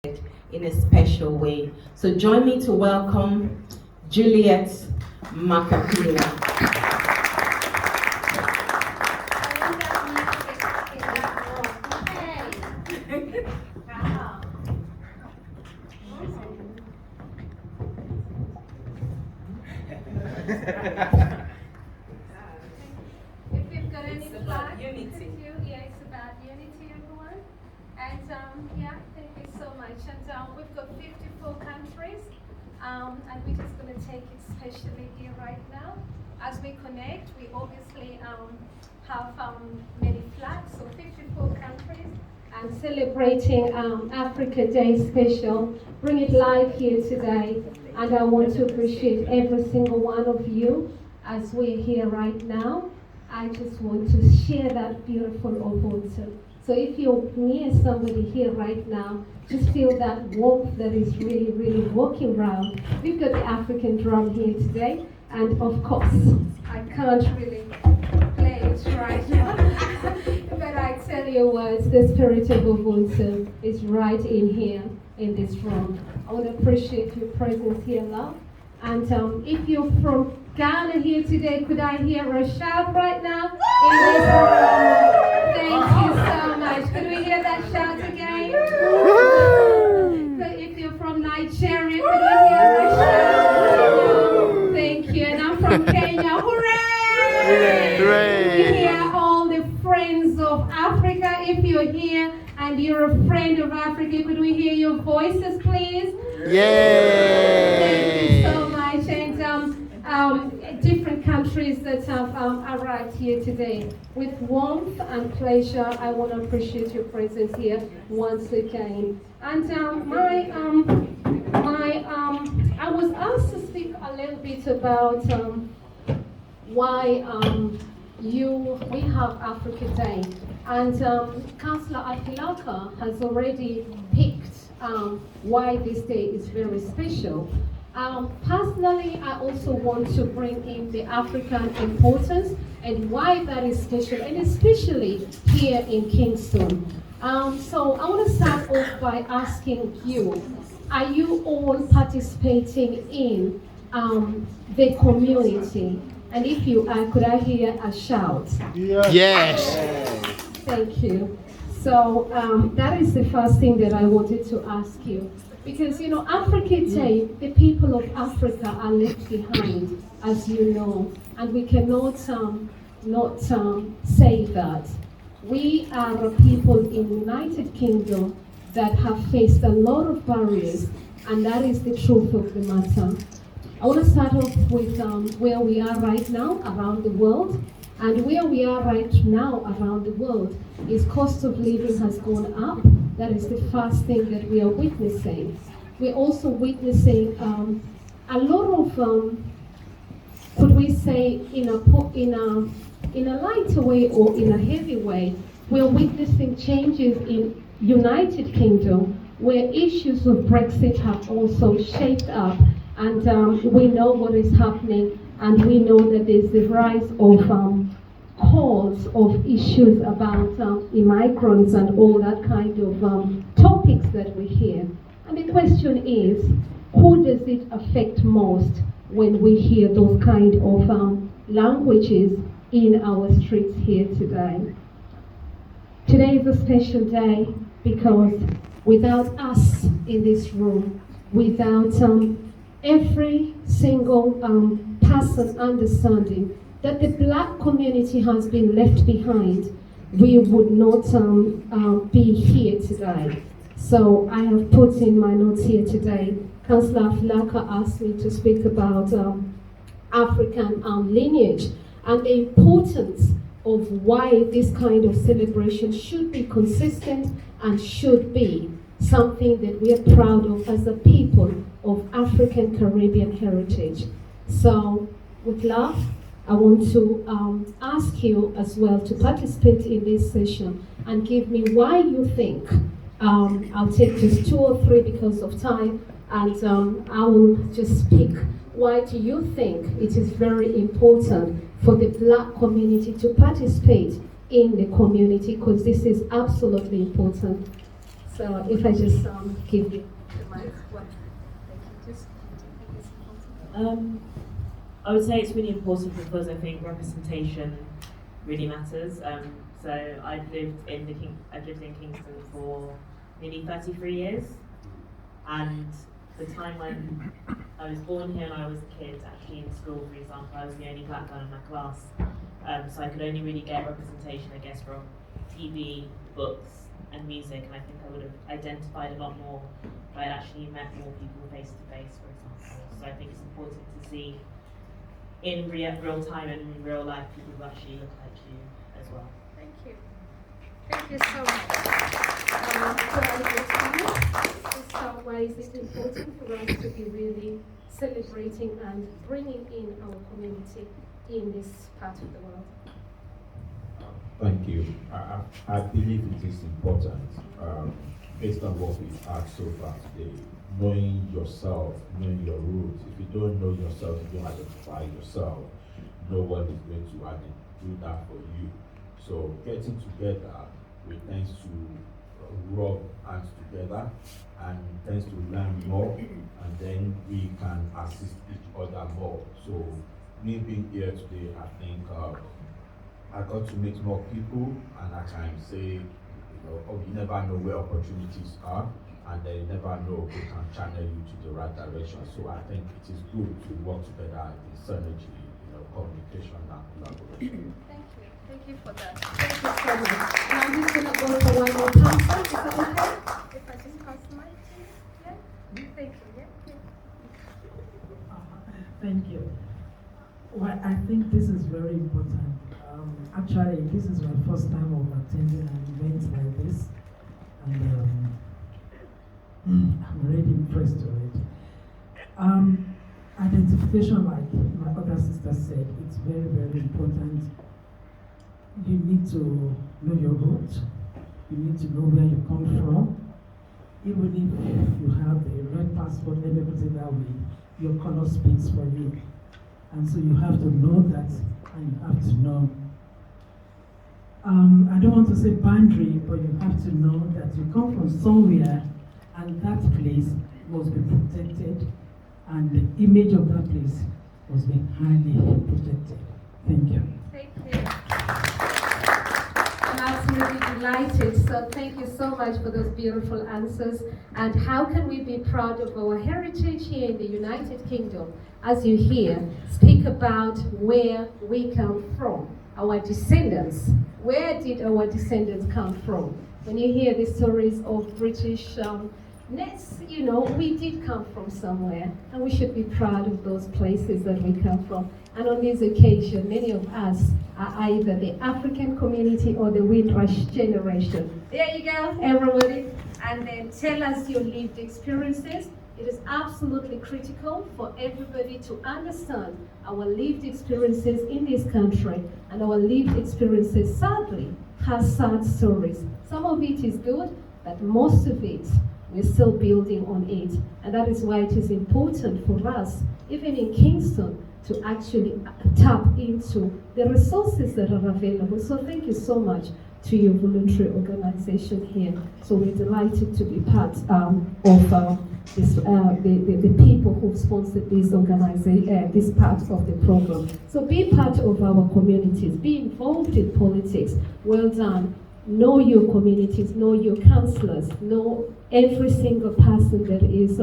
in a special way. So join me to welcome Juliet Macapila. If you've got any flags, unity. Yeah, it's about unity, everyone. And yeah, thank you so much. And we've got 54 countries, and we're just going to take it specially here right now. As we connect, we obviously have many flags, so 54 countries. And celebrating Africa Day special, bring it live here today. And I want to appreciate every single one of you as we're here right now. I just want to share that beautiful Ubuntu. So if you're near somebody here right now, just feel that warmth that is really, really walking around. We've got the African drum here today, and of course, I can't really play it right now. But I tell you what, the spirit of Ubuntu is right in here, in this room. I want to appreciate your presence here, love. And if you're from Ghana here today, could I hear a shout right now in this room? Thank you so much. Could we hear that shout again? So if you're from Nigeria, could we hear a shout? Thank you. And I'm from Kenya. Hooray! Hooray! We hear all the friends of Africa. If you're here and you're a friend of Africa, could we hear your voices, please? Yay! Thank you so much. And different countries that have arrived here today. With warmth and pleasure, I want to appreciate your presence here once again. And I was asked to speak a little bit about why we have Africa Day. And Cllr Afilaka has already picked why this day is very special. Personally, I also want to bring in the African importance and why that is special, and especially here in Kingston. So I want to start off by asking you, are you all participating in the community? And if you are, could I hear a shout? Yes. Thank you. So that is the first thing that I wanted to ask you. Because, you know, Africa Day, the people of Africa are left behind, as you know, and we cannot not say that. We are a people in the United Kingdom that have faced a lot of barriers, and that is the truth of the matter. I want to start off with where we are right now around the world. And where we are right now around the world is cost of living has gone up. That is the first thing that we are witnessing. We're also witnessing a lot of, could we say, in a lighter way or in a heavy way, we're witnessing changes in United Kingdom where issues of Brexit have also shaped up, and we know what is happening. And we know that there's the rise of calls of issues about immigrants and all that kind of topics that we hear. And the question is, who does it affect most when we hear those kind of languages in our streets here today? Today is a special day because without us in this room, without every single person understanding that the black community has been left behind, we would not be here today. So I have put in my notes here today. Cllr Afilaka asked me to speak about African lineage and the importance of why this kind of celebration should be consistent and should be something that we are proud of as a people of African Caribbean heritage. So with love, I want to ask you as well to participate in this session and give me why you think. I'll take just 2 or 3 because of time, and I will just pick. Why do you think it is very important for the black community to participate in the community? Because this is absolutely important. So if I just give you the mic, what? I would say it's really important because I think representation really matters. So I've lived in Kingston for nearly 33 years, and the time when I was born here and I was a kid, actually in school, for example, I was the only black girl in my class, so I could only really get representation, I guess, from TV, books, and music, and I think I would have identified a lot more if I had actually met more people face to face, for example. So I think it's important to see in real time and in real life people who actually look like you as well. Thank you. Thank you so much. So why is it important for us to be really celebrating and bringing in our community in this part of the world? Thank you. I believe it is important, based on what we've had so far today, knowing yourself, knowing your roots. If you don't know yourself, you don't identify yourself, no one is going to do that for you. So getting together, we tend to rub hands together and tends to learn more, and then we can assist each other more. So me being here today, I think I got to meet more people, and I can say, you never know where opportunities are, and then you never know who can channel you to the right direction. So I think it is good to work together in synergy, communication and collaboration. Thank you for that. Thank you so much. Now I'm just gonna go for one more person. Is that okay? If I just pass the mic to you? Yeah? Thank you. Yeah? Thank you. Well, I think this is very important. Actually, this is my first time of attending an event like this, and I'm really impressed with it. Identification, like my other sister said, it's very, very important. You need to know your roots. You need to know where you come from. Even if you have a red passport, let me put it that way, your color speaks for you. And so you have to know that, and you have to know. I don't want to say boundary, but you have to know that you come from somewhere, and that place must be protected, and the image of that place must be highly protected. Thank you. Thank you. I'm absolutely delighted. So thank you so much for those beautiful answers. And how can we be proud of our heritage here in the United Kingdom? As you hear, speak about where we come from, our descendants. Where did our descendants come from? When you hear the stories of British nets, we did come from somewhere, and we should be proud of those places that we come from. And on this occasion, many of us are either the African community or the Windrush generation. There you go, everybody. And then tell us your lived experiences. It is absolutely critical for everybody to understand our lived experiences in this country, and our lived experiences sadly has sad stories. Some of it is good, but most of it, we're still building on it. And that is why it is important for us, even in Kingston, to actually tap into the resources that are available. So thank you so much to your voluntary organization here. So we're delighted to be part of the people who sponsored this organization, this part of the program. So be part of our communities, be involved in politics. Well done. Know your communities, know your councillors, know every single person that is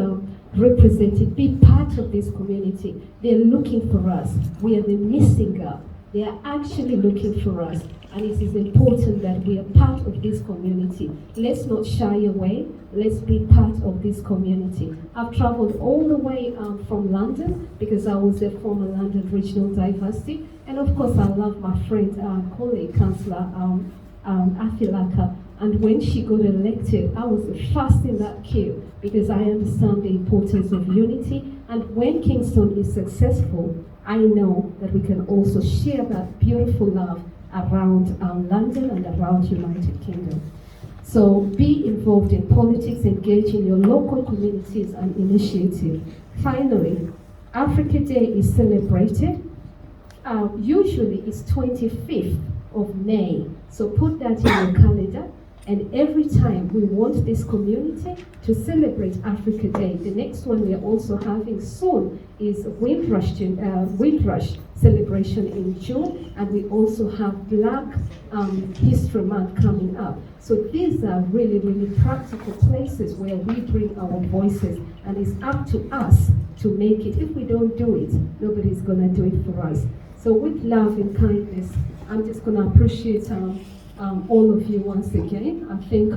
represented. Be part of this community. They're looking for us. We are the missing gap. They are actually looking for us. And it is important that we are part of this community. Let's not shy away. Let's be part of this community. I've traveled all the way from London because I was a former London Regional Diversity. And of course, I love my friend, colleague, Cllr Afilaka. And when she got elected, I was the first in that queue because I understand the importance of unity. And when Kingston is successful, I know that we can also share that beautiful love around London and around United Kingdom. So be involved in politics, engage in your local communities and initiatives. Finally, Africa Day is celebrated. Usually it's 25th of May. So put that in your calendar. And every time we want this community to celebrate Africa Day. The next one we are also having soon is Windrush celebration in June, and we also have Black History Month coming up. So these are really, really practical places where we bring our voices, and it's up to us to make it. If we don't do it, nobody's gonna do it for us. So with love and kindness, I'm just gonna appreciate all of you once again. I think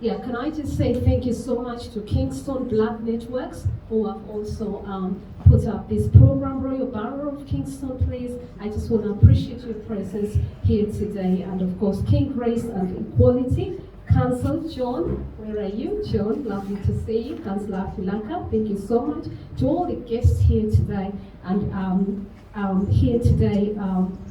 can I just say thank you so much to Kingston Black Networks, who have also put up this program. Royal Borough of Kingston, please. I just want to appreciate your presence here today, and of course, King Grace and Equality Council. John, where are you? John, lovely to see you. Cllr Afilaka, thank you so much. To all the guests here today, and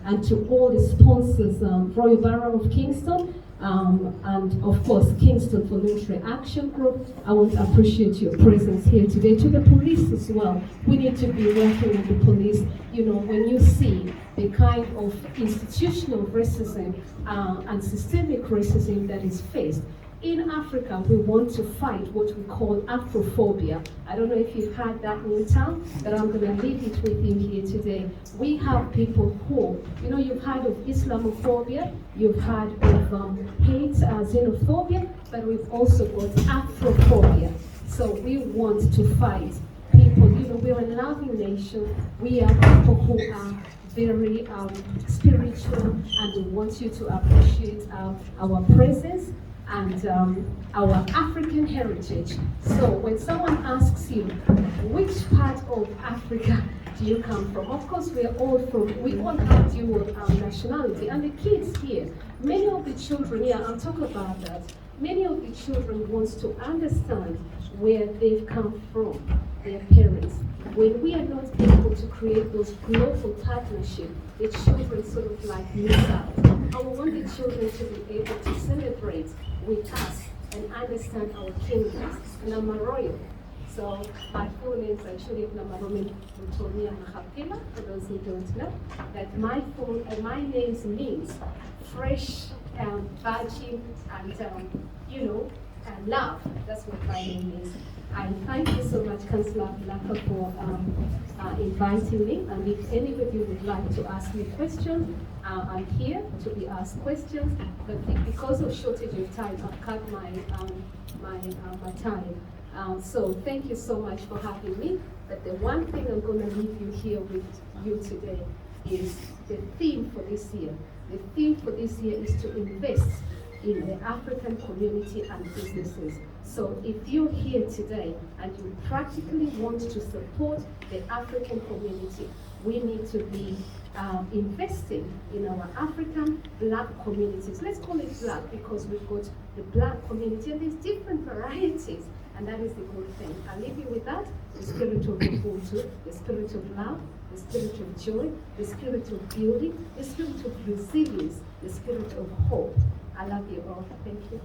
and to all the sponsors, Royal Borough of Kingston, and of course Kingston Voluntary Action Group. I want to appreciate your presence here today. To the police as well, we need to be working with the police. You know, when you see the kind of institutional racism and systemic racism that is faced in Africa, we want to fight what we call Afrophobia. I don't know if you've heard that new term, but I'm going to leave it with you here today. We have people who, you know, you've heard of Islamophobia, you've heard of hate, xenophobia, but we've also got Afrophobia. So we want to fight people. You know, we're a loving nation. We are people who are very spiritual, and we want you to appreciate our presence and our African heritage. So when someone asks you, which part of Africa do you come from? Of course, we all have dual nationality. And the kids here, many of the children here, I'll talk about that. Many of the children want to understand where they've come from, their parents. When we are not able to create those global partnerships, the children sort of like miss out. I want the children to be able to celebrate with us and understand our kingdoms. And I'm a royal. So my full name is actually Namaromi Antonia Mahapila, for those who don't know. That my name means fresh, virgin, and love. That's what my name is. I thank you so much, Cllr Afilaka, for inviting me. And if anybody would like to ask me questions, I'm here to be asked questions. But because of shortage of time, I've cut my time. So thank you so much for having me. But the one thing I'm going to leave you here with you today is the theme for this year. The theme for this year is to invest in the African community and businesses. So if you're here today and you practically want to support the African community, we need to be investing in our African Black communities. Let's call it Black because we've got the Black community and there's different varieties, and that is the good thing. I'll leave you with that, the spirit of Ubuntu, the spirit of love, the spirit of joy, the spirit of beauty, the spirit of resilience, the spirit of hope. I love you all. Thank you.